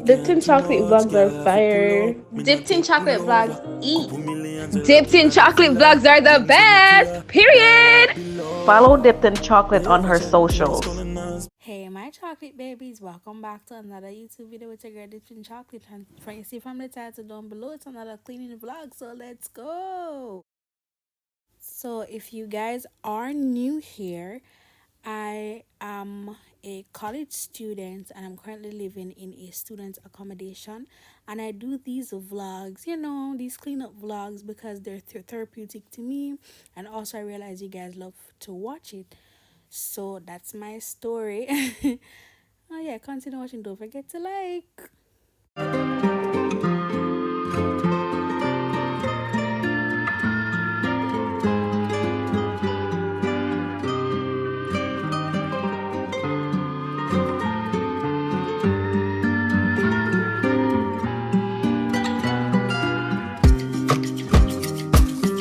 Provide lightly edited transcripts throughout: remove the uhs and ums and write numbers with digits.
Dipped in chocolate vlogs are fire. Dipped in chocolate vlogs eat. Dipped in chocolate vlogs are the best. Period. Follow Dipped in Chocolate on her socials. Hey, my chocolate babies, welcome back to another YouTube video with your girl Dipped in Chocolate. And you see from the title down below, it's another cleaning vlog. So let's go. So if you guys are new here, I am a college student and I'm currently living in a student accommodation, and I do these vlogs, these cleanup vlogs, because they're therapeutic to me, and also I realize you guys love to watch it. So that's my story. Oh yeah, continue watching, don't forget to like.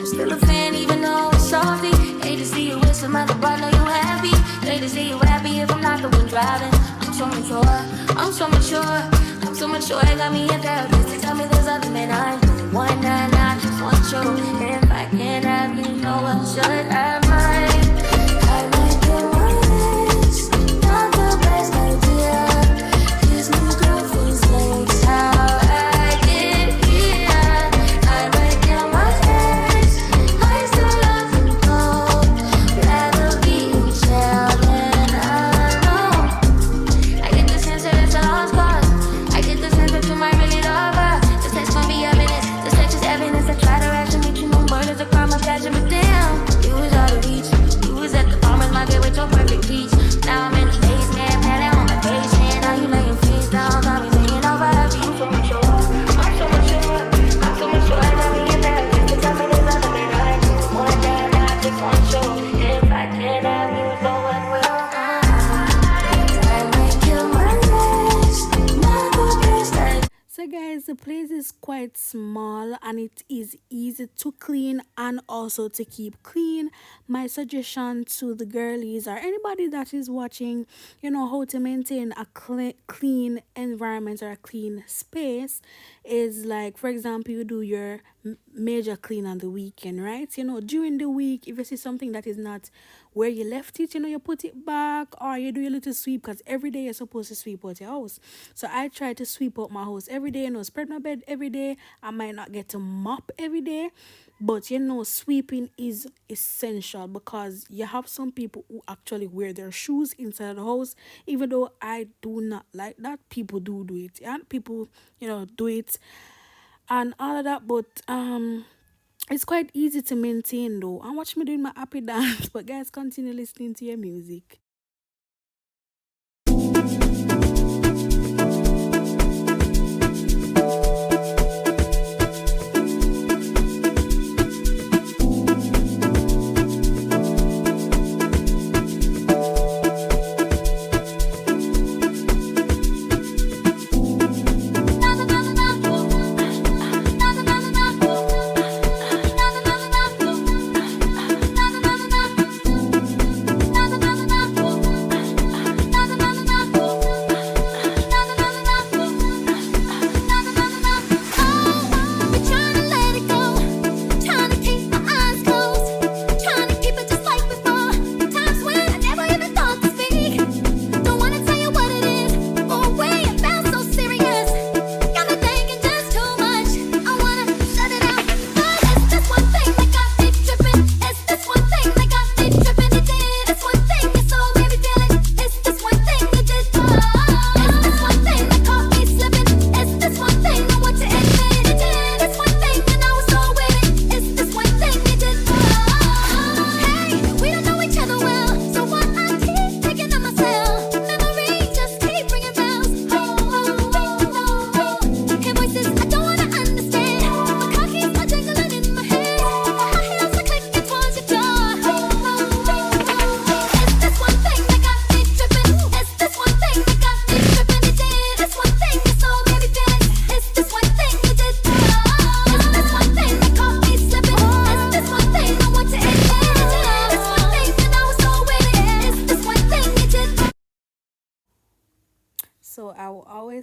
Still a fan even though it's salty. Hate to see you with some other boy, know you happy. Hate to see you happy if I'm not the one driving. I'm so mature, I'm so mature, I'm so mature. It got me a therapist to tell me there's other men I one night I just want you. If I can't have you, know what should I mind? I might get honest, not the best idea. His new girlfriend's name's how I get here. I might get my ex, I still love him though. Rather be with child than alone. I get the sense that it's a lost cause. I get the sense that you might really love her. This text gon' be evidence. This text is evidence. I try to ration meet you, no murders, a crime of passion, but damn, you was out of reach. You was at the farmer's market with your perfect peach. Now I'm in the basement, patting on my basement. Now you laying face down, got me singing over her beat. I'm so mature, I'm so mature, I'm so mature. I got me in that bitch to tell me there's other men I do. One day I just want you. If I can't have you, no one will. I might kill my legs, not the best I. So guys, the place is quite small and it is easy to clean and also to keep clean. My suggestion to the girlies or anybody that is watching, how to maintain a clean environment or a clean space is, like, for example, you do your major clean on the weekend, right? During the week, if you see something that is not where you left it, you put it back, or you do a little sweep, because every day you're supposed to sweep out your house. So I try to sweep out my house every day, spread my bed every day. I might not get to mop every day, but sweeping is essential, because you have some people who actually wear their shoes inside the house. Even though I do not like that, people do it, and people do it and all of that. But it's quite easy to maintain though. And watch me doing my happy dance. But guys, continue listening to your music. Not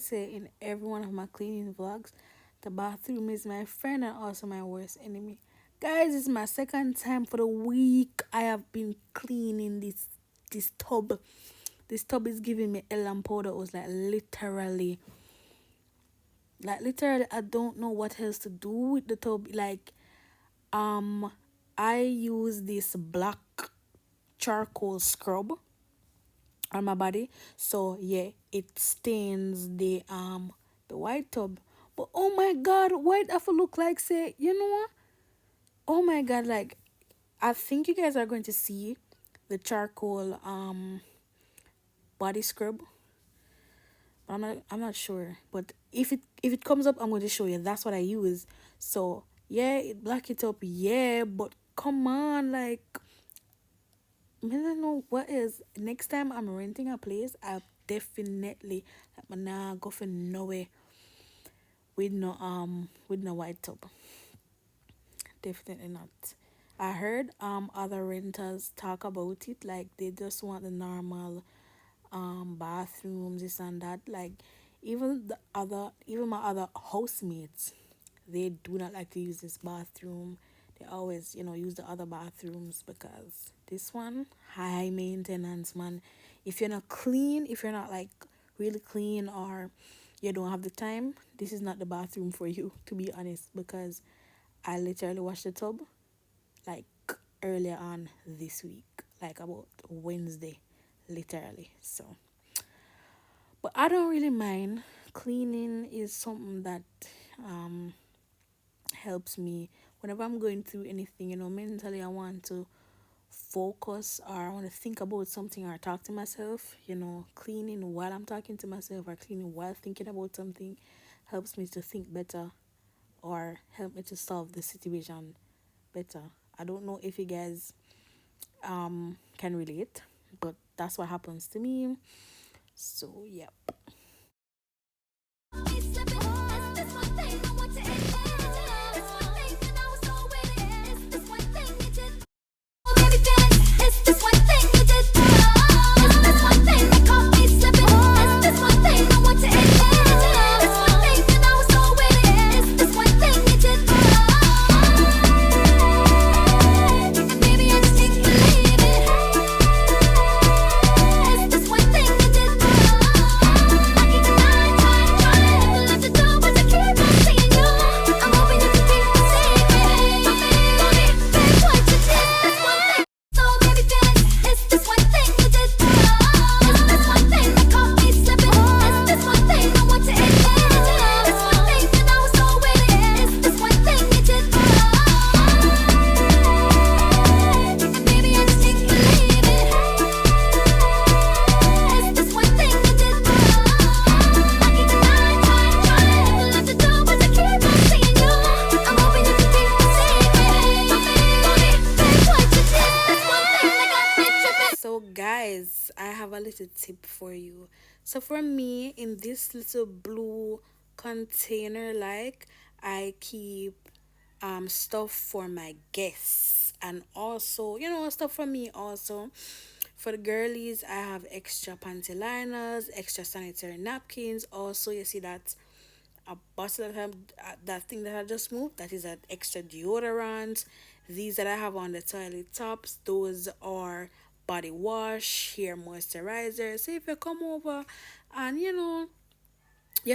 say in every one of my cleaning vlogs, the bathroom is my friend and also my worst enemy. Guys, it's my second time for the week. I have been cleaning this tub. This tub is giving me a lamp powder. It was like literally, I don't know what else to do with the tub. I use this black charcoal scrub on my body, so yeah, it stains the white tub. But oh my god, white have to look like, say, you know what, oh my god, like, I think you guys are going to see the charcoal body scrub, but I'm not sure. But if it comes up, I'm going to show you. That's what I use. So yeah, it black it up, yeah, but come on, like, I don't know what is. Next time I'm renting a place, I'll definitely, like, nah, go for nowhere with no white tub. Definitely not. I heard other renters talk about it, like they just want the normal bathrooms, this and that. Like even my other housemates, they do not like to use this bathroom. They always, use the other bathrooms because this one high maintenance, man. If you're not clean, if you're not like really clean, or you don't have the time, this is not the bathroom for you, to be honest, because I literally washed the tub like earlier on this week, like about Wednesday, literally. So, but I don't really mind. Cleaning is something that helps me whenever I'm going through anything, mentally. I want to focus, or I want to think about something, or talk to myself. Cleaning while I'm talking to myself, or cleaning while thinking about something, helps me to think better, or help me to solve the situation better. I don't know if you guys can relate, but that's what happens to me. So yeah. Guys, I have a little tip for you. So for me, in this little blue container, like, I keep stuff for my guests, and also, stuff for me also. For the girlies, I have extra panty liners, extra sanitary napkins. Also, you see that a bottle that thing that I just moved, that is an extra deodorant. These that I have on the toilet tops, those are body wash, hair moisturizer. So if you come over and you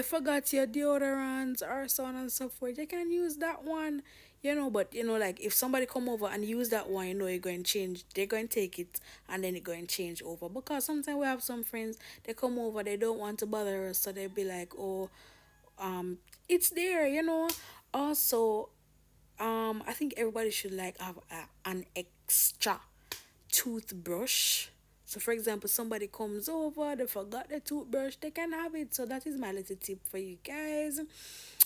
forgot your deodorant or so on and so forth, you can use that one. But like, if somebody come over and use that one, you're going to change, they're going to take it and then you're going to change over. Because sometimes we have some friends, they come over, they don't want to bother us, so they'll be like, oh, it's there. Also, I think everybody should like have an extra toothbrush. So for example, somebody comes over, they forgot the toothbrush, they can have it. So that is my little tip for you guys.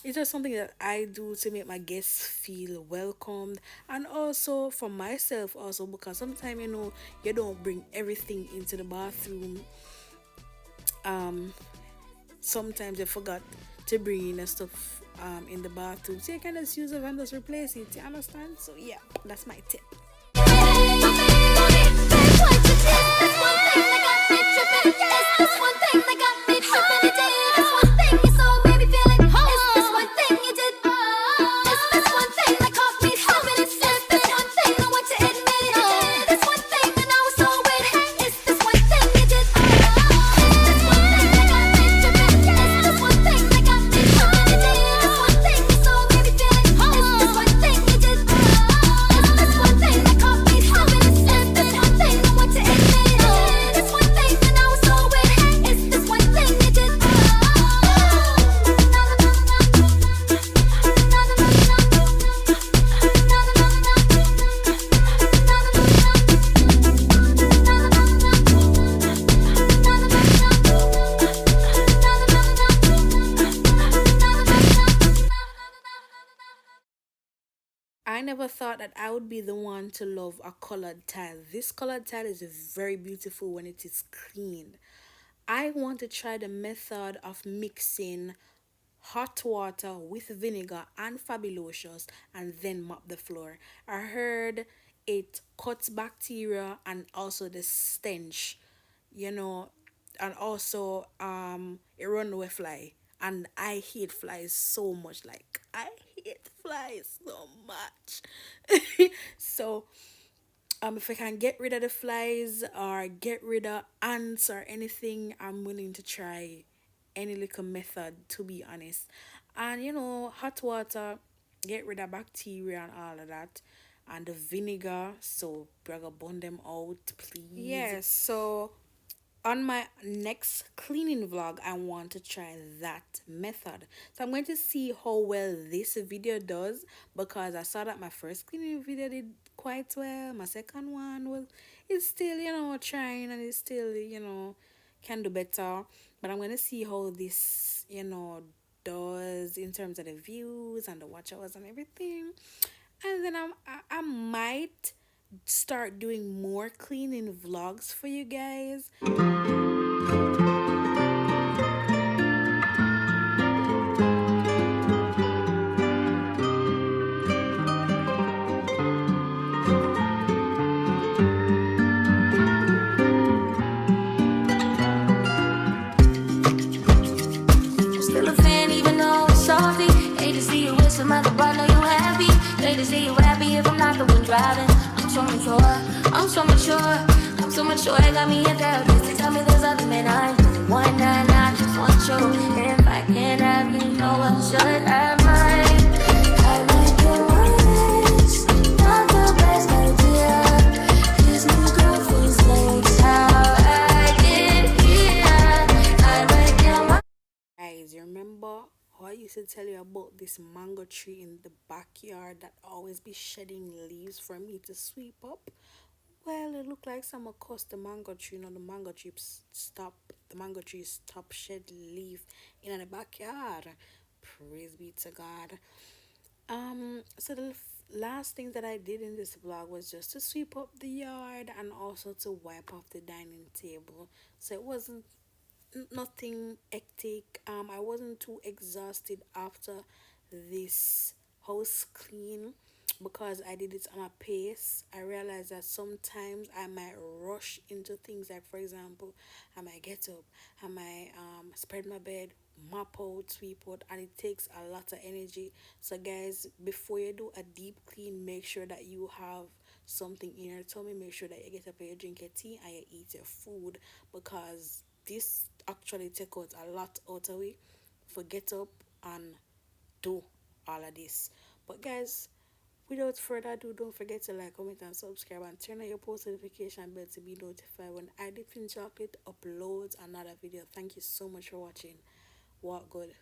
It's just something that I do to make my guests feel welcomed, and also for myself also, because sometimes you don't bring everything into the bathroom. Sometimes you forgot to bring in the stuff in the bathroom, so you can just use it and just replace it. You understand? So yeah, that's my tip. This one thing that got me tripping. never thought that I would be the one to love a colored tile. This colored tile is very beautiful when it is clean. I want to try the method of mixing hot water with vinegar and Fabulous and then mop the floor. I heard it cuts bacteria and also the stench, you know, and also it run away fly. And I hate flies so much. Like I hate flies so much. So if I can get rid of the flies or get rid of ants or anything, I'm willing to try any little method, to be honest. And hot water, get rid of bacteria and all of that. And the vinegar, so we're gonna burn them out, please. Yes, so on my next cleaning vlog, I want to try that method. So I'm going to see how well this video does, because I saw that my first cleaning video did quite well. My second one was, it's still, trying, and it's still, can do better. But I'm going to see how this, does in terms of the views and the watch hours and everything. And then I might start doing more cleaning vlogs for you guys. Still a fan, even though it's salty. Hate to see you with some other boy, know you happy. Hate to see you happy if I'm not the one driving. I'm so mature, I'm so mature, I'm so mature. It got me a therapist to tell me there's other men I one night, I just want you. If I can't have you, no one should have mine. I like your words, not the best idea. His new girlfriend's name's how I get here. I like your Guys, you remember how I used to tell you about this mango tree in the backyard that always be shedding leaves for me to sweep up? Well, it looked like someone cursed the mango tree. The mango tree stop shed leaf in the backyard. Praise be to God. So the last thing that I did in this vlog was just to sweep up the yard and also to wipe off the dining table. So it wasn't nothing hectic. I wasn't too exhausted after this house clean, because I did it on a pace. I realized that sometimes I might rush into things, like for example, I might get up, I might spread my bed, mop out, sweep out, and it takes a lot of energy. So guys, before you do a deep clean, make sure that you have something in your tummy. Make sure that you get up and you drink your tea and you eat your food, because this actually take out a lot out of it for get up and do all of this. But guys, without further ado, don't forget to like, comment, and subscribe, and turn on your post notification bell to be notified when I Dipped in Chocolate uploads another video. Thank you so much for watching. What good.